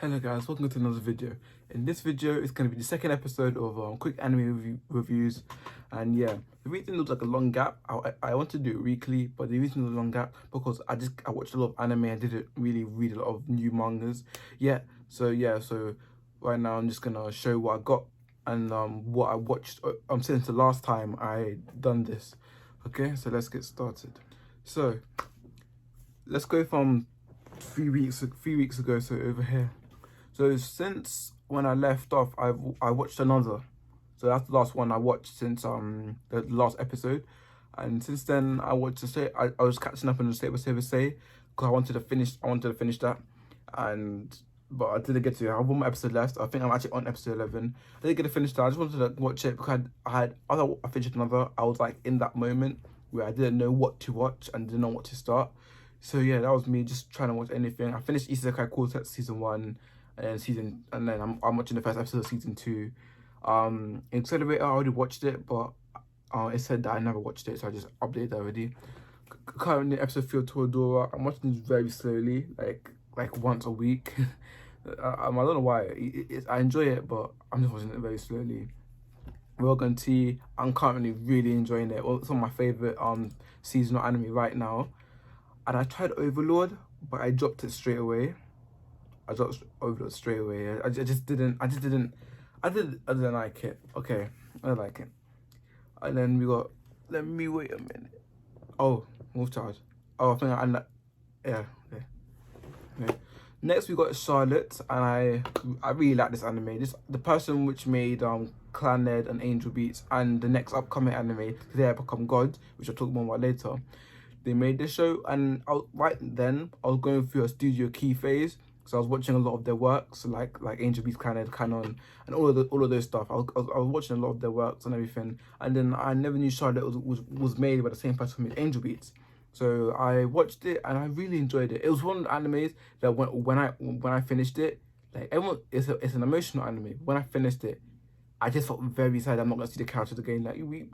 Hello guys, welcome to another video. In this video, it's going to be the second episode of quick anime reviews. And yeah, the reason there's like a long gap, I want to do it weekly, but the reason there's a long gap because I watched a lot of anime and didn't really read a lot of new mangas yet. So right now I'm just gonna show what I got and what I watched since the last time I done this. Okay, so let's get started. So let's go from 3 weeks ago. So over here. So since when I left off, I watched another. So that's the last one I watched since the last episode, and since then I watched I was catching up on the State of Saber Say because I wanted to finish that, and but I didn't get to it. I have one more episode left. I think I'm actually on episode 11. I didn't get to finish that. I just wanted to watch it because after I finished another, I was like in that moment where I didn't know what to watch and didn't know what to start. So yeah, that was me just trying to watch anything. I finished Isekai Quartet season 1, and then I'm watching the first episode of season 2. Accelerator, I already watched it, but it said that I never watched it, so I just updated already. Currently, episode 3 of Toradora, I'm watching this very slowly, like once a week. I don't know why. I enjoy it, but I'm just watching it very slowly. Rogan T, I'm currently really enjoying it. Well, it's one of my favorite seasonal anime right now. And I tried Overlord, but I dropped it straight away. I dropped Overlord straight away. I didn't like it. Okay, I didn't like it. And then we got, let me wait a minute. Oh, Wolf Child. Oh, I think yeah, okay. Okay. Next we got Charlotte, and I really like this anime. The person which made Clannad and Angel Beats and the next upcoming anime, Today I Become God, which I'll talk more about later. They made this show, and right then I was going through a Studio Key phase, so I was watching a lot of their works, like Angel Beats, Clannad, Canon, and all of those stuff. I was watching a lot of their works and everything, and then I never knew Charlotte was made by the same person who made Angel Beats. So I watched it and I really enjoyed it. It was one of the animes that when I finished it, like everyone, it's an emotional anime. When I finished it, I just felt very sad I'm not gonna see the characters again.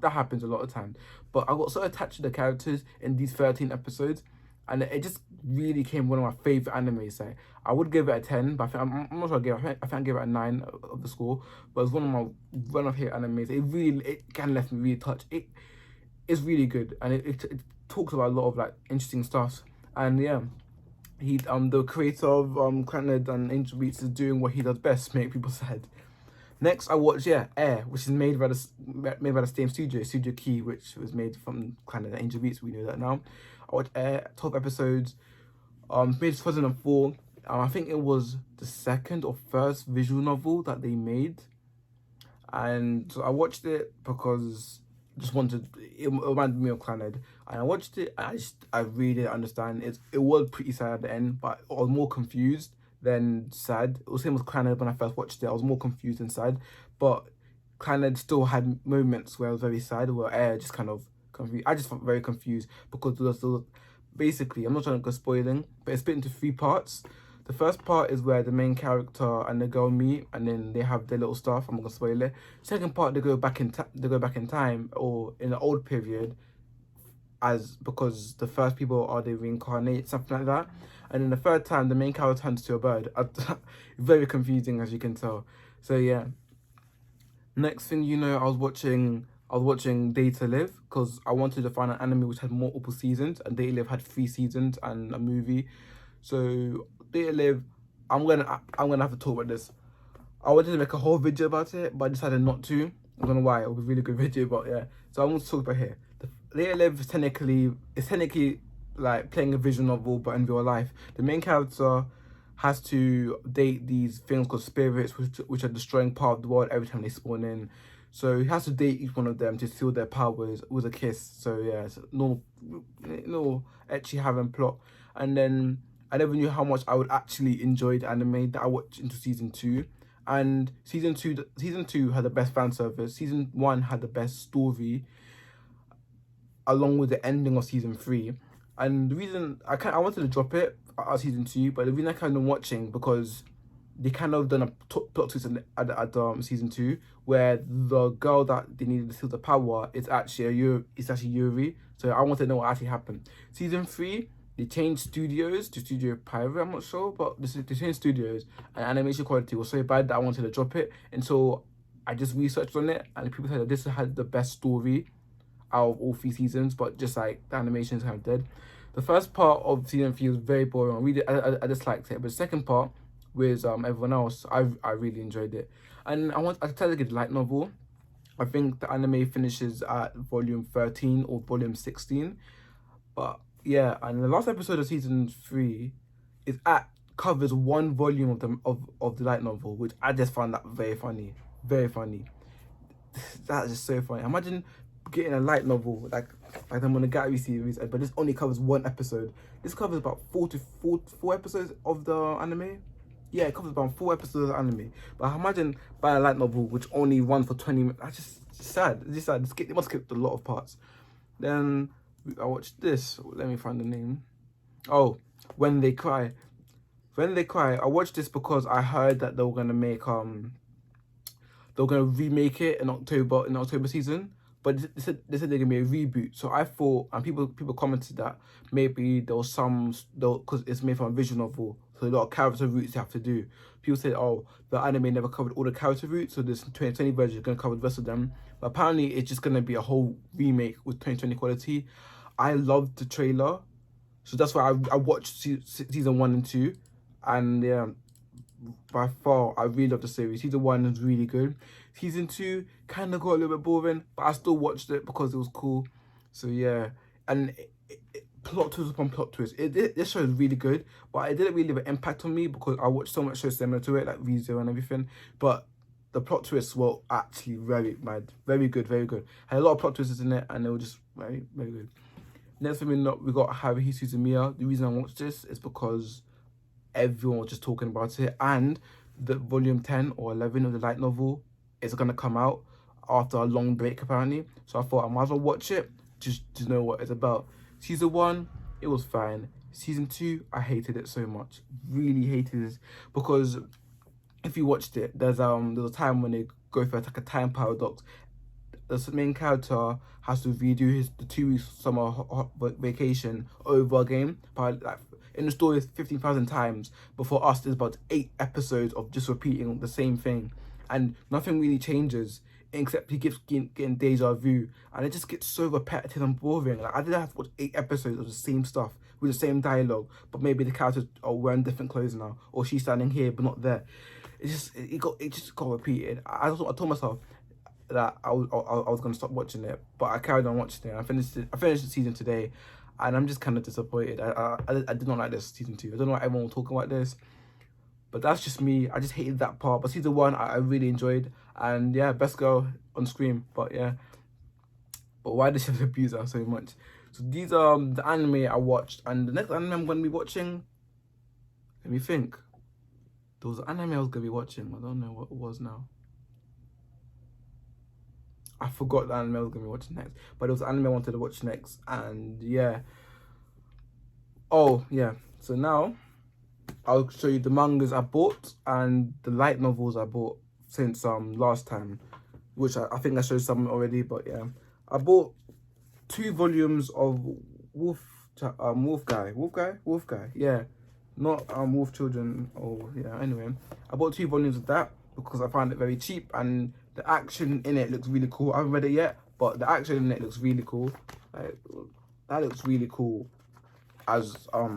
That happens a lot of times. But I got so attached to the characters in these 13 episodes, and it just really became one of my favorite animes. Like I would give it a 10, but I'm not sure I gave it. I think I gave it a 9 of the score. But it's one of my favorite animes. It kind of left me really touched. It's really good, and it talks about a lot of like interesting stuff. And yeah, he the creator of Clannad and Angel Beats is doing what he does best, make people sad. Next, I watched Air, which is made by the same studio, Studio Key, which was made from Clannad and Angel Beats. We know that now. I watched Air, 12 episodes. Made 2004. I think it was the second or first visual novel that they made, and so I watched it because just wanted it reminded me of Clannad, and I watched it. I really didn't understand it. It was pretty sad at the end, but I was more confused than sad. It was same with Clannad when I first watched it. I was more confused than sad, but Clannad still had moments where I was very sad, where Air just kind of confused. I just felt very confused because basically, I'm not trying to go spoiling, but it's split into 3 parts. The first part is where the main character and the girl meet, and then they have their little stuff. I'm not gonna spoil it. Second part, they go back in time, or in the old period, because the first people are they reincarnate, something like that. And then the third time, the main character turns to a bird. Very confusing, as you can tell. So yeah. Next thing you know, I was watching Day to Live because I wanted to find an anime which had multiple seasons, and Day to Live had 3 seasons and a movie. So Day to Live, I'm gonna have to talk about this. I wanted to make a whole video about it, but I decided not to. I don't know why. It was a really good video, but yeah. So I want to talk about here. Day to Live is technically like playing a visual novel, but in real life. The main character has to date these things called spirits, which are destroying part of the world every time they spawn in. So he has to date each one of them to seal their powers with a kiss. So yeah, it's no ecchi having plot. And then I never knew how much I would actually enjoy the anime that I watched into season 2. And season two had the best fan service. Season 1 had the best story, along with the ending of season 3. And the reason I wanted to drop it at season 2, but the reason I kind of watching because they kind of done a plot twist at season 2, where the girl that they needed to seal the power is actually Yuri. So I want to know what actually happened. Season 3, they changed studios to Studio Private, I'm not sure, but they changed studios, and animation quality was so bad that I wanted to drop it. And so I just researched on it, and people said that this had the best story out of all 3 seasons, but just like the animation is kind of dead. The first part of season 3 was very boring. I just liked it, but the second part with everyone else, I really enjoyed it. And I tell you, a light novel. I think the anime finishes at volume 13 or volume 16. But yeah, and the last episode of season 3 is at covers one volume of the light novel, which I just found that very funny. Very funny. That's just so funny. Imagine getting a light novel like the Monogatari series, but this only covers one episode. This covers about four episodes of the anime. Yeah, it covers about 4 episodes of anime. But imagine buying a light novel which only runs for 20 minutes. That's just sad. It's just sad. They must skip a lot of parts. Then I watched this. Let me find the name. Oh, When They Cry. When They Cry. I watched this because I heard that they were gonna remake it in October season. But they said they're gonna be a reboot. So I thought, and people commented that maybe there was because it's made from a visual novel, so a lot of character roots you have to do. People said, oh, the anime never covered all the character roots, so this 2020 version is gonna cover the rest of them. But apparently, it's just gonna be a whole remake with 2020 quality. I loved the trailer, so that's why I watched season 1 and 2, and yeah, by far I really loved the series. Season 1 is really good. Season 2 kind of got a little bit boring, but I still watched it because it was cool. So yeah, and plot twist upon plot twist. This show is really good, but it didn't really have an impact on me because I watched so much shows similar to it, like ReZero and everything. But the plot twists were actually very mad, very good, very good. Had a lot of plot twists in it, and they were just very, very good. Next thing we got Haruhi Suzumiya. The reason I watched this is because everyone was just talking about it, and the volume 10 or 11 of the light novel is gonna come out after a long break apparently. So I thought I might as well watch it just to know what it's about. Season 1, it was fine. Season 2, I hated it so much. Really hated it because if you watched it, there's a time when they go through like a time paradox. The main character has to redo the 2 weeks summer vacation over again. But like in the story, it's 15,000 times. But for us, there's about 8 episodes of just repeating the same thing, and nothing really changes except he keeps getting deja vu, and it just gets so repetitive and boring. Like I didn't have to watch 8 episodes of the same stuff with the same dialogue, but maybe the characters are wearing different clothes now, or she's standing here but not there. It just got repeated. I told myself that I was gonna stop watching it, but I carried on watching it. I finished the season today, and I'm just kind of disappointed. I did not like this season 2. I don't know why everyone was talking about this, but that's just me. I just hated that part. But season 1, I really enjoyed, and yeah, best girl on screen. But yeah, but why did she abuse her so much? So these are the anime I watched, and the next anime I'm gonna be watching. Let me think. There was an anime I was gonna be watching. I don't know what it was now. I forgot the anime I was gonna be watching next, but it was the anime I wanted to watch next, and yeah. Oh yeah. So now I'll show you the mangas I bought and the light novels I bought since last time, which I think I showed some already, but yeah. I bought 2 volumes of Wolf Guy, yeah. Not Wolf Children, oh yeah, anyway. I bought 2 volumes of that because I found it very cheap, and the action in it looks really cool. I haven't read it yet, but the action in it looks really cool. Like, that looks really cool as a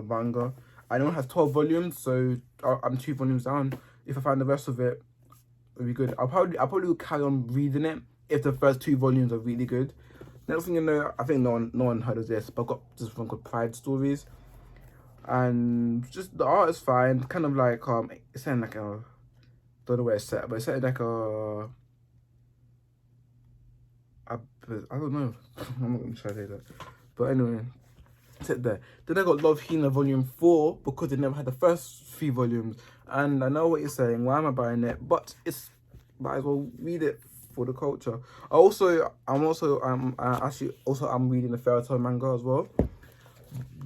manga. I know it has 12 volumes, so I'm 2 volumes down. If I find the rest of it, it'll be good. I'll probably will carry on reading it if the first 2 volumes are really good. Next thing you know, I think no one heard of this, but I got this one called Pride Stories, and just the art is fine. Kind of like it's saying like a, don't know where it's set, but it's set like I don't know. I'm not gonna try to say that, but anyway. Sit there. Then I got Love Hina Volume 4 because they never had the first 3 volumes. And I know what you're saying, why am I buying it? But might as well read it for the culture. I'm reading the Fairy Tail manga as well,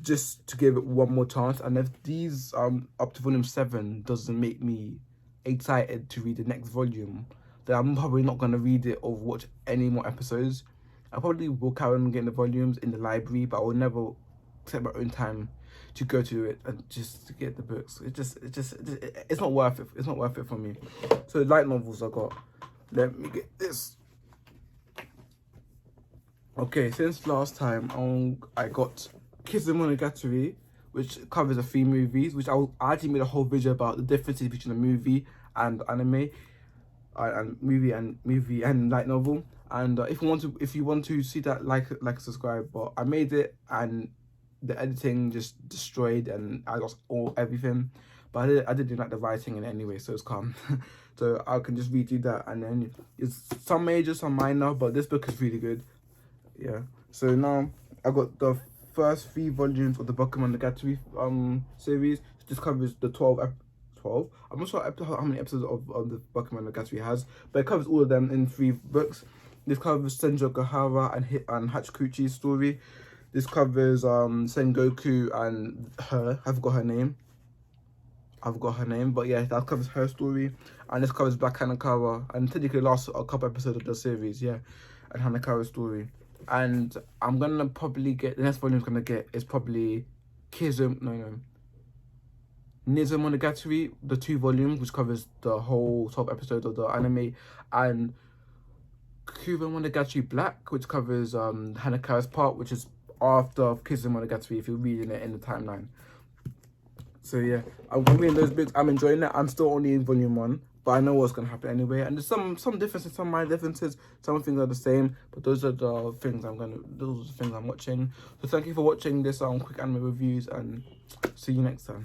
just to give it one more chance. And if these up to volume 7 doesn't make me excited to read the next volume, then I'm probably not gonna read it or watch any more episodes. I probably will carry on getting the volumes in the library, but I will never set my own time to go to it and just to get the books. It's not worth it. It's not worth it for me. So light novels I got. Let me get this. Okay, since last time, I got Kizumonogatari, which covers the 3 movies, which I actually made a whole video about the differences between a movie and anime, and movie and light novel. And if you want to see that, like subscribe. But I made it and the editing just destroyed and I lost everything. But I didn't like the writing in it anyway, so it's calm. So I can just redo that, and then it's some major, some minor, but this book is really good. Yeah. So now I got the first 3 volumes of the Bakemonogatari series. This covers the 12. I'm not sure how many episodes of the Bakemonogatari has, but it covers all of them in 3 books. This covers Senjo Gahara and Hachikuchi's story. This covers Sengoku and her. I forgot her name, but yeah, that covers her story. And this covers Black Hanakawa, and technically last a couple episodes of the series, yeah, and Hanakawa's story. And I'm gonna probably get the next volume I'm gonna get is probably Nizumonogatari, the 2 volumes, which covers the whole 12 episodes of the anime, and Kuromonogatari Black, which covers Hanakawa's part, which is after Kizumonogatari if you're reading it in the timeline. So yeah, I'm reading those books. I'm enjoying it. I'm still only in volume 1, but I know what's gonna happen anyway. And there's some differences, some minor differences. Some things are the same, but those are the things I'm watching. So thank you for watching this quick anime reviews, and see you next time.